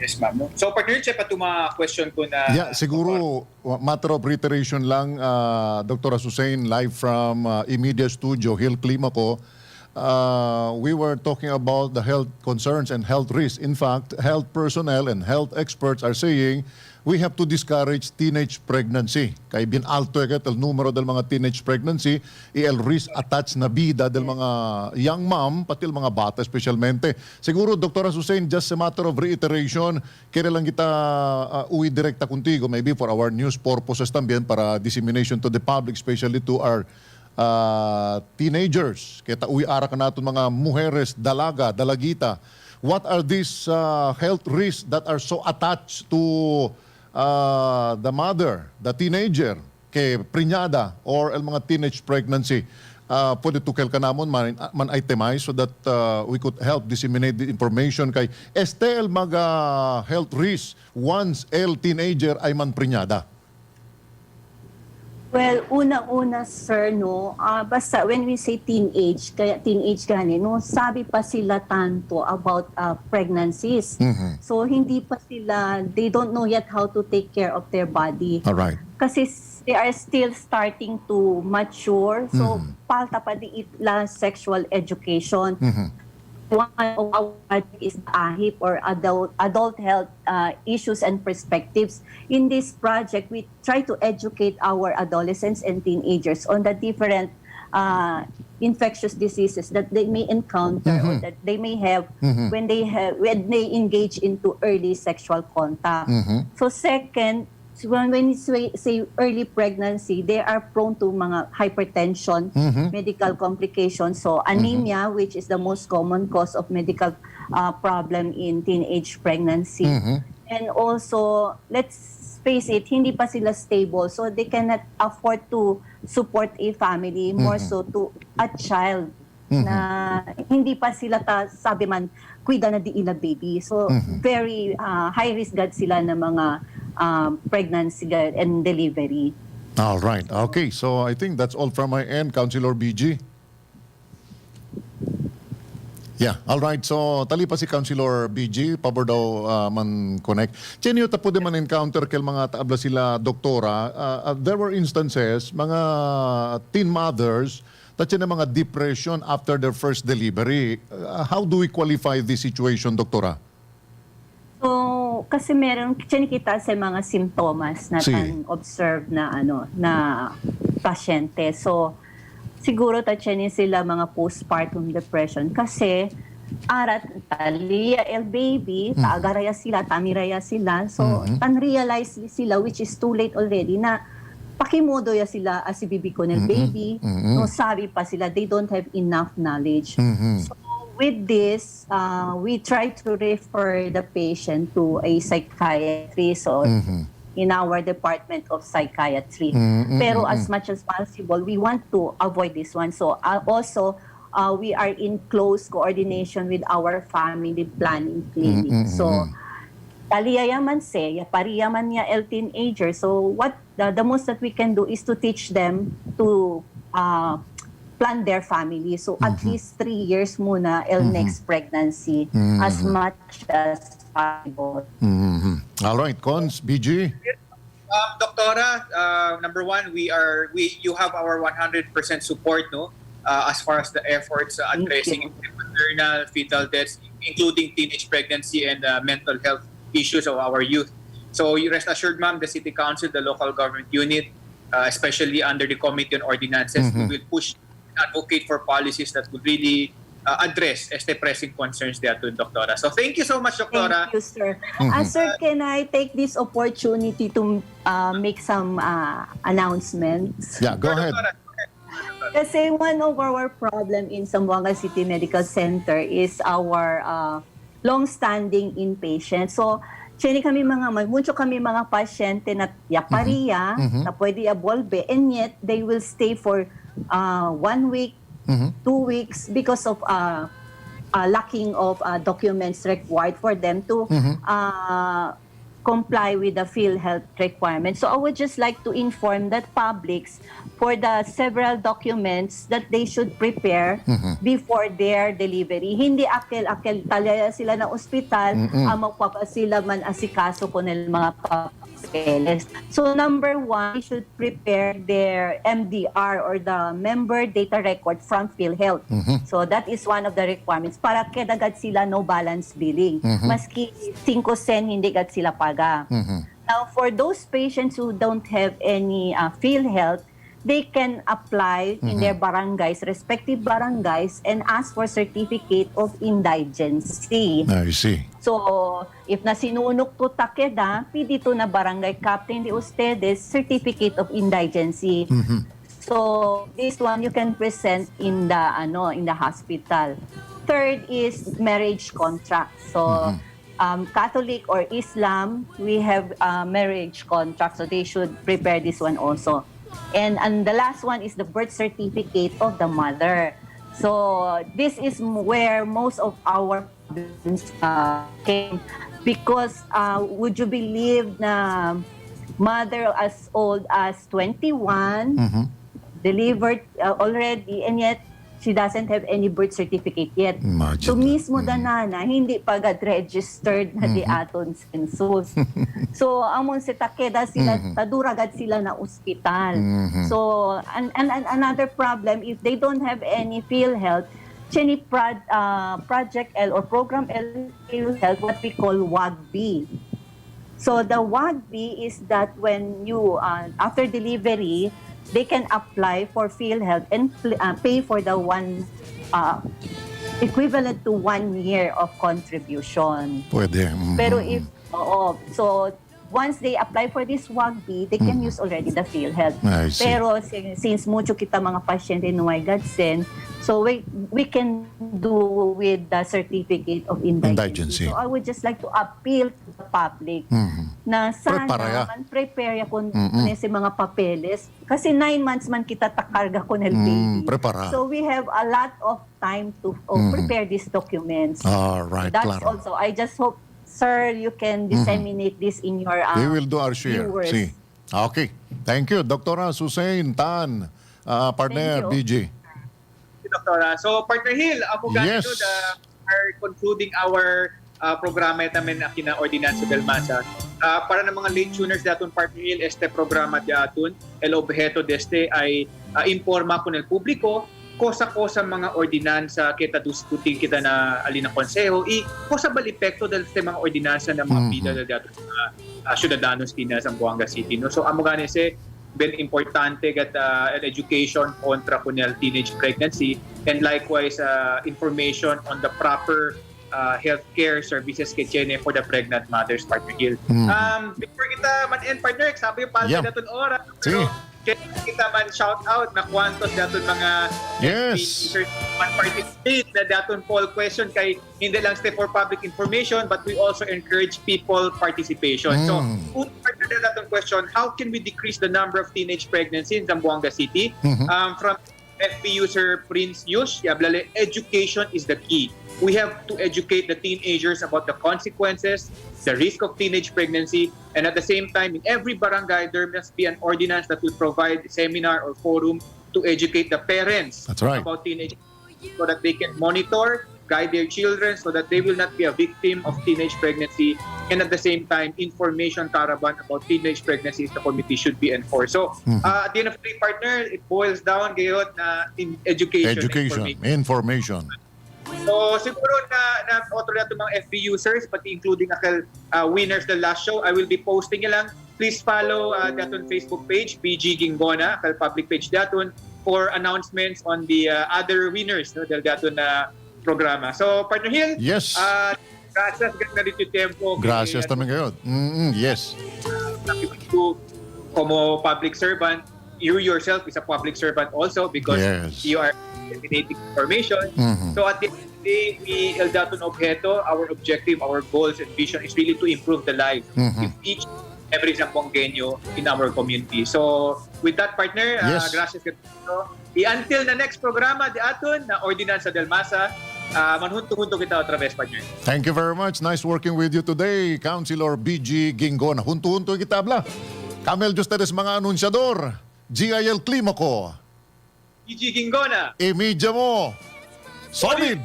Yes, ma'am. So, partner, check pa itong mga question ko na... Yeah, siguro, matter of reiteration lang, Dr. Asusain, live from immediate studio, Hill Climaco, we were talking about the health concerns and health risks. In fact, health personnel and health experts are saying we have to discourage teenage pregnancy. Kay bin alto el numero del mga teenage pregnancy, el risk attached na bida del mga young mom, pati mga bata especialmente. Siguro, Dr. Asusain, just a matter of reiteration, kaya lang kita uwi direkta contigo, maybe for our news purposes también, para dissemination to the public, especially to our teenagers. Kaya uwi ara ka natin mga mujeres, dalaga, dalagita. What are these health risks that are so attached to the mother, the teenager, kay preñada or el mga teenage pregnancy? Pwede tukel ka namon man itemize so that we could help disseminate the information kay el mga health risks once el teenager ay man preñada. Well, una-una, sir, no, basta when we say teenage, kaya teenage gani, no, sabi pa sila tanto about pregnancies. So, hindi pa sila, they don't know yet how to take care of their body. All right. Kasi they are still starting to mature. So, palta pa di la sexual education. One of our project is AHIP or adult health issues and perspectives. In this project, we try to educate our adolescents and teenagers on the different infectious diseases that they may encounter or that they may have when they engage into early sexual contact. So second, when we say early pregnancy, they are prone to mga hypertension, medical complications. So anemia, which is the most common cause of medical problem in teenage pregnancy. And also, let's face it, hindi pa sila stable. So they cannot afford to support a family, more so to a child na hindi pa sila sabi man, kuida na di ila baby. So very high risk gad sila na mga pregnancy and delivery. All right. Okay. So I think that's all from my end, Councilor BG. Yeah. All right. So tali pa si Councilor BG, pabor daw man connect. Chenyo tapo de man encounter kel mga taabla sila doktora. There were instances mga teen mothers that na mga depression after their first delivery. How do we qualify this situation, doktora? So, kasi meron kita sa mga simptomas na observe na na pasyente. So, siguro sila mga postpartum depression kasi arat taliya el baby, taagaraya sila, tamiraya sila. So, tan-realize sila which is too late already na pakimodo ya sila as bibi ko ng baby. No sabi pa sila they don't have enough knowledge. So, with this, we try to refer the patient to a psychiatrist or in our Department of Psychiatry. Pero as much as possible, we want to avoid this one. So also, we are in close coordination with our family planning clinic. So, taliyayaman se, pariyaman niya el teenager. So what the most that we can do is to teach them to plan their family. So at least 3 years muna el next pregnancy as much as possible. All right, Cons, BG. Doktora, number one, you have our 100% support, no, as far as the efforts addressing maternal fetal deaths, including teenage pregnancy and mental health issues of our youth. So you rest assured, ma'am, the City Council, the local government unit, especially under the Committee on Ordinances, we will push and advocate for policies that would really address este pressing concerns there to Doctora. So thank you so much, Doctora. Thank you, sir. Sir, can I take this opportunity to make some announcements? Yeah, go ahead. Kasi one of our problem in Zamboanga City Medical Center is our long-standing inpatient. So, mucho kami mga pasyente na yapariya, na pwede abolbe, and yet they will stay for 1 week, 2 weeks because of lacking of documents required for them to comply with the PhilHealth requirements. So I would just like to inform that publics for the several documents that they should prepare before their delivery. Hindi akel-akel talaya sila ng ospital, magpapa sila man asikaso ko ng mga papeles. So number 1, they should prepare their MDR or the member data record from PhilHealth. So that is one of the requirements para kedagad sila no balance billing. Maski 5 sen hindi gad sila paga. Now for those patients who don't have any PhilHealth, they can apply in their barangays, respective barangays, and ask for certificate of indigency. I see. So, if nasinunok to takeda, pwede to na barangay captain de ustedes, certificate of indigency. So, this one you can present in the hospital. Third is marriage contract. So, Catholic or Islam, we have marriage contract, so they should prepare this one also. And the last one is the birth certificate of the mother. So this is where most of our problems came, because would you believe na mother as old as 21 delivered already, and yet she doesn't have any birth certificate yet. Imagine so mismo danana hindi pagad registered na di aton census. So amon si takeda sila taduragad sila na ospital. So and another problem, if they don't have any PhilHealth, any project L or program L PhilHealth, what we call WAGB. So the WAGB is that when you after delivery, they can apply for PhilHealth and pay for the one equivalent to 1 year of contribution. Pwede. Pero if so once they apply for this WAGB, they can use already the PhilHealth. I see. Pero since mucho kita mga pasyente no may godsend, so we can do with the certificate of indigency. So I would just like to appeal to the public na sana man prepare kung si mga papeles. Kasi 9 months man kita takarga ko ng baby. Prepara. So we have a lot of time to prepare these documents. All right, That's claro. also, I just hope, sir, you can disseminate this in your We will do our share. viewers. See. Okay. Thank you, Dr. Susain Tan, partner Thank BG. Doctora. So, Partner Hill, ako Yes. ganito are concluding our programa namin na Ordinansa Del Masa. Para ng mga late tuners datun, Partner Hill, este programa datun, el objeto deste ay informa con el publiko cosa mga ordinansa kita diskutin kita na alina konseho cosa balipekto del mga ordinansa ng mga vida datun sa ciudadanos tina sa Zamboanga City. No? So, amo gani se ben importante gat education kontra kunel teenage pregnancy, and likewise information on the proper healthcare services kitchen for the pregnant mothers, Partner Hill. Before kita man-end, partner, sabi yung palsa daton oras. Pero kita man shout out na kwantos daton mga teachers man participate na daton poll question kay hindi lang stay for public information, but we also encourage people participation. So, partner daton question, how can we decrease the number of teenage pregnancy in Zamboanga City? From FB user Prince Yush, yablale, education is the key. We have to educate the teenagers about the consequences, the risk of teenage pregnancy, and at the same time, in every barangay, there must be an ordinance that will provide a seminar or forum to educate the parents about teenage so that they can monitor, guide their children so that they will not be a victim of teenage pregnancy, and at the same time, information caravan about teenage pregnancies the committee should be enforced. So, at the end of the day, partner, it boils down gayot na in education. Information. So siguro na authorize na itong mga FB users, pati including akal winners the last show, I will be posting nyo lang. Please follow daton Facebook page, PG Gingona, akal public page daton, for announcements on the other winners no, del daton na programa. So, Partner Hill, Yes. gracias na dito tempo. Gracias naman kayo. Yes. Como public servant, you yourself is a public servant also because Yes. you are disseminating information. So at the end of the day, we El Daton Objeto, our objective, our goals and vision is really to improve the life of each every Zamboangueño in our community. So with that, partner, Yes. gracias kayo. Until the next programa, di aton na Ordinansa Del Masa, manhunto-hunto kita otra vez, partner. Thank you very much. Nice working with you today, Councilor BG Gingona. Hunto-hunto kita bla. Camel ustedes mga anunciador. GIL Climaco. PG Gingona. Imidya mo. Solid.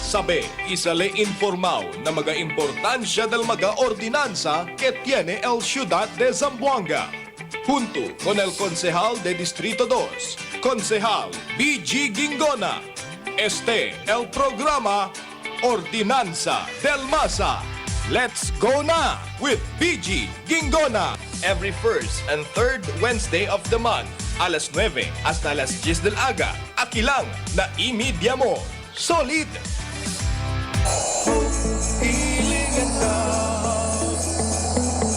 Sabi, isale informaw na mga-importansya del mga-ordinansa que tiene el Ciudad de Zamboanga. Junto con el Concejal de Distrito 2, Concejal BG Gingona. Este el programa Ordinansa del Masa. Let's go na with BG Gingona. Every first and third Wednesday of the month, alas 9 hasta alas 10 del aga. Aki lang na imidya mo. Solid!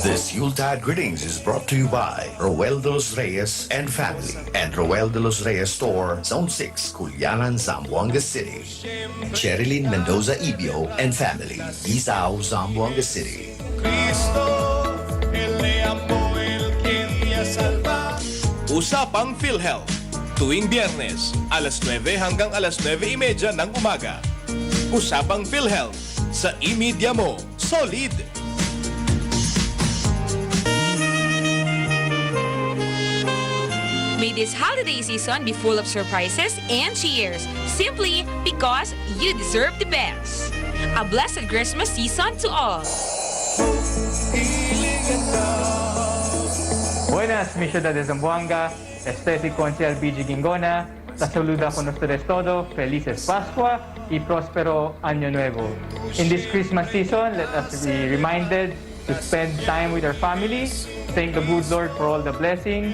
This Yuletide greetings is brought to you by Roel de los Reyes and family and Roel de los Reyes Store, Zone 6, Culianan, Zamboanga City. Cherilyn Mendoza Ibio and family, Isao, Zamboanga City. Usapang PhilHealth. Tuwing Biyernes, alas 9 hanggang alas 9:30 ng umaga. Usapang PhilHealth sa imidya mo. Solid! May this holiday season be full of surprises and cheers, simply because you deserve the best. A blessed Christmas season to all. Buenas, mi ciudad de Zamboanga. Este es el Concejal BG Gingona. La saluda con ustedes todo. Felices Pascua y próspero Año Nuevo. In this Christmas season, let us be reminded to spend time with our family, thank the good Lord for all the blessings,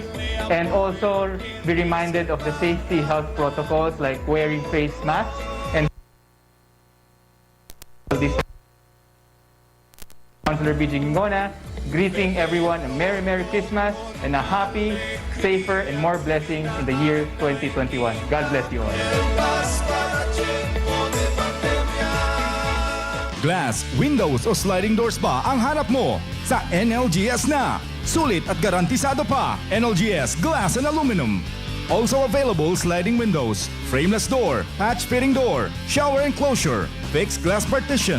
and also be reminded of the safety health protocols like wearing face masks and Councilor BG Gingona, greeting everyone a Merry Merry Christmas and a happy, safer, and more blessings in the year 2021. God bless you all. Glass, windows o sliding doors ba ang hanap mo? Sa NLGS na. Sulit at garantisado pa. NLGS Glass and Aluminum. Also available sliding windows, frameless door, patch fitting door, shower enclosure, fixed glass partition,